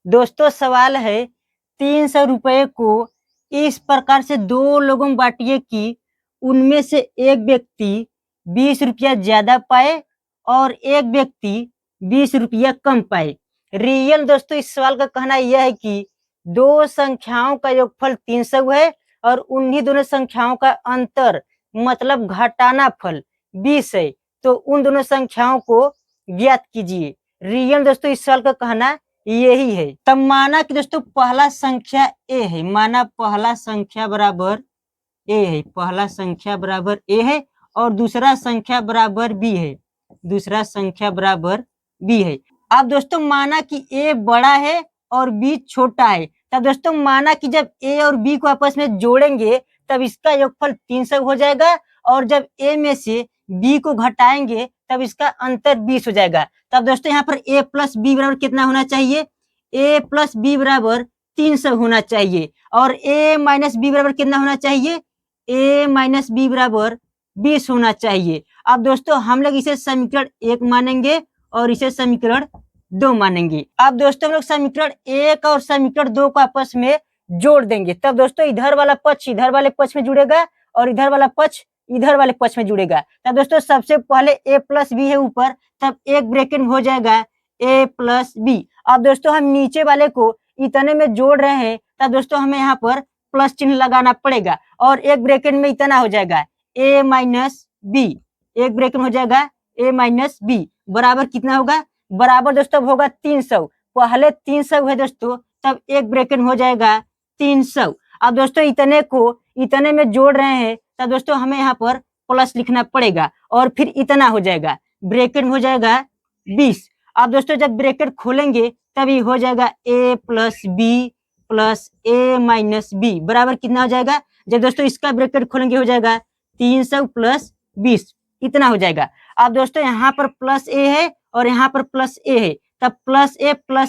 दोस्तों सवाल है 300 रुपये को इस प्रकार से दो लोगों में बांटिए कि उनमें से एक व्यक्ति 20 रुपया ज्यादा पाए और एक व्यक्ति 20 रुपया कम पाए। रियल दोस्तों इस सवाल का कहना यह है कि दो संख्याओं का योगफल 300 है और उन्हीं दोनों संख्याओं का अंतर मतलब घटाना फल 20 है। तो उन दोनों संख्याओं को ज्ञात कीजिए। रियल दोस्तों इस सवाल का कहना यही है। तब माना कि दोस्तों पहला संख्या ए है, माना पहला संख्या बराबर ए है, पहला संख्या बराबर ए है और दूसरा संख्या बराबर बी है, दूसरा संख्या बराबर बी है। अब दोस्तों माना कि ए बड़ा है और बी छोटा है, तब दोस्तों माना कि जब ए और बी को आपस में जोड़ेंगे तब इसका योगफल 300 हो जाएगा और जब ए में से बी को घटाएंगे तब इसका अंतर 20 हो जाएगा। तब दोस्तों यहाँ पर a प्लस बी बराबर कितना होना चाहिए? a प्लस बी बराबर 300 होना चाहिए और a माइनस बी बराबर कितना होना चाहिए? a माइनस बी बराबर 20 होना चाहिए। अब दोस्तों हम लोग इसे समीकरण 1 मानेंगे और इसे समीकरण 2 मानेंगे। अब दोस्तों हम लोग समीकरण 1 और समीकरण 2 को आपस में जोड़ देंगे, तब दोस्तों इधर वाला पक्ष इधर वाले पक्ष में जुड़ेगा और इधर वाला पक्ष इधर वाले पक्ष में जुड़ेगा। तब दोस्तों सबसे पहले a प्लस बी है ऊपर, तब एक ब्रैकेट में हो जाएगा a प्लस बी। अब दोस्तों हम नीचे वाले को इतने में जोड़ रहे हैं, तब दोस्तों हमें यहाँ पर प्लस चिन्ह लगाना पड़ेगा और एक ब्रैकेट में इतना हो जाएगा a माइनस बी, एक ब्रैकेट में हो जाएगा a माइनस बी बराबर कितना होगा? बराबर दोस्तों होगा 300। पहले 300 है दोस्तों, तब एक ब्रैकेट में हो जाएगा 300। अब दोस्तों इतने को इतने में जोड़ रहे हैं, तब दोस्तों हमें यहाँ पर प्लस लिखना पड़ेगा और फिर इतना हो जाएगा, ब्रैकेट में हो जाएगा 20। अब दोस्तों जब ब्रैकेट खोलेंगे तभी हो जाएगा a plus B plus a minus B बराबर कितना हो जाएगा? जब दोस्तों इसका ब्रैकेट खोलेंगे हो जाएगा 300 प्लस 20, इतना हो जाएगा। अब दोस्तों यहाँ पर प्लस a है और यहाँ पर प्लस a है, तब प्लस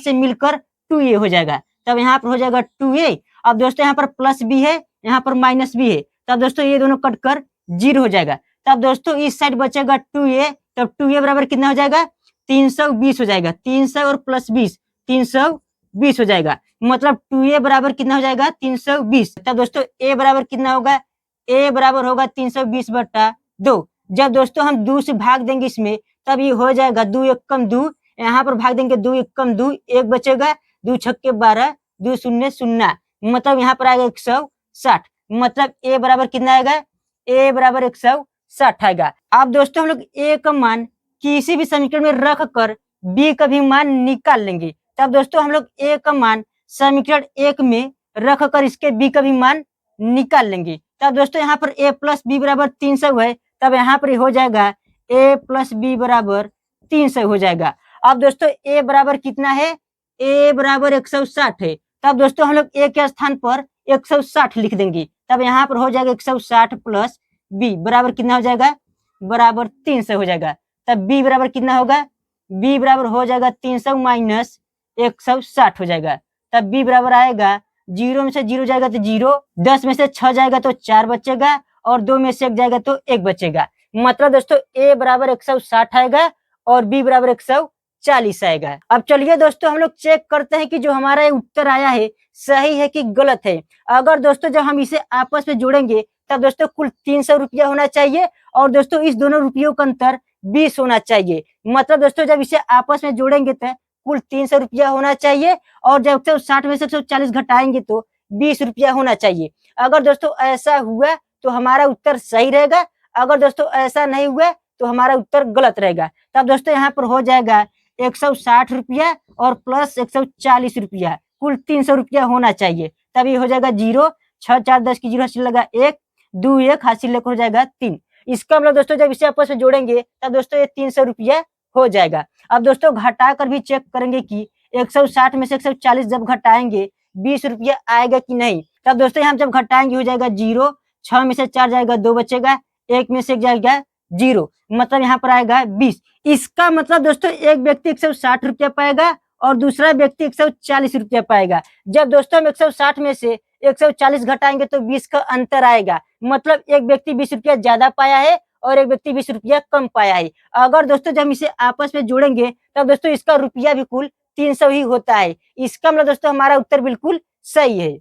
a मिलकर 2a हो जाएगा, तब यहाँ पर हो जाएगा 2a। अब दोस्तों यहाँ पर प्लस b है, यहाँ पर माइनस b है, तब दोस्तों ये दोनों कटकर 0 हो जाएगा। तब दोस्तों इस साइड बचेगा 2a, तब 2a बराबर कितना हो जाएगा? 320 हो जाएगा, 300 और प्लस 20 320 हो जाएगा, मतलब 2a बराबर कितना हो जाएगा? 320। तब दोस्तों a बराबर कितना होगा? a बराबर होगा 320/2। जब दोस्तों हम 2 से भाग देंगे इसमें तब ये हो जाएगा 2 1 कम 2, यहाँ पर भाग देंगे 2 1 कम 2, 1 बचेगा, 2 छक्के 12, 2 शून्य 0, मतलब यहाँ पर आएगा 160, मतलब a बराबर कितना आएगा? a बराबर 160 आएगा। अब दोस्तों हम लोग a का मान किसी भी समीकरण में रख कर b का भी मान निकाल लेंगे। तब दोस्तों हम लोग a का मान समीकरण 1 में रख कर इसके b का भी मान निकाल लेंगे। तब दोस्तों यहाँ पर a प्लस बी बराबर 300 है, तब यहाँ पर हो जाएगा a प्लस बी बराबर 300 हो जाएगा। अब दोस्तों a बराबर कितना है? a बराबर 160 है, तब दोस्तों हम लोग a के स्थान पर 160 लिख देंगे, तब यहाँ पर हो जाएगा 160 प्लस b बराबर कितना हो जाएगा? बराबर 300 हो जाएगा। तब b बराबर कितना होगा? b बराबर हो जाएगा 300 माइनस 160 हो जाएगा, तब b बराबर आएगा 0 में से 0 जाएगा तो 0, 10 में से 6 जाएगा तो 4 बचेगा और 2 में से 1 जाएगा तो 1 बचेगा, मतलब दोस्तों a बराबर 160 आएगा और b बराबर 140 आएगा। अब चलिए दोस्तों हम लोग चेक करते हैं कि जो हमारा उत्तर आया है सही है कि गलत है। अगर दोस्तों जब हम इसे आपस में जोड़ेंगे तब दोस्तों कुल 300 रुपया होना चाहिए और दोस्तों इस दोनों रुपयों का अंतर 20 होना चाहिए, मतलब दोस्तों जब इसे आपस में जोड़ेंगे तो कुल 300 रुपया होना चाहिए और जब 160 में से 140 घटाएंगे तो 20 रुपया होना चाहिए। अगर दोस्तों ऐसा हुआ तो हमारा उत्तर सही रहेगा, अगर दोस्तों ऐसा नहीं हुआ तो हमारा उत्तर गलत रहेगा। तब दोस्तों यहाँ पर हो जाएगा 160 रुपया और प्लस 140 रुपया, कुल 300 रुपया होना चाहिए। तब ये हो जाएगा 0, 6 4 10 की 0 हासिल लगा 1, 2 1 हासिल लेकर हो जाएगा 3। इसका मतलब दोस्तों जब इसे आपस में जोड़ेंगे तब दोस्तों ये 300 रुपया हो जाएगा। अब दोस्तों घटा कर भी चेक करेंगे कि 160 में से 140 जब घटाएंगे 20 रुपया आएगा कि नहीं। तब दोस्तों यहाँ जब घटाएंगे हो जाएगा 0, 6 में से 4 जाएगा 2 बचेगा, 1 में से 1 जाएगा 0, मतलब यहाँ पर आएगा 20। इसका मतलब दोस्तों एक व्यक्ति 160 रुपया पाएगा और दूसरा व्यक्ति 140 रुपया पाएगा। जब दोस्तों हम 160 में से 140 घटाएंगे तो 20 का अंतर आएगा, मतलब एक व्यक्ति 20 रुपया ज्यादा पाया है और एक व्यक्ति 20 रुपया कम पाया है। अगर दोस्तों जब हम इसे आपस में जोड़ेंगे तब दोस्तों इसका रुपया भी कुल 300 ही होता है। इसका मतलब दोस्तों हमारा उत्तर बिल्कुल सही है।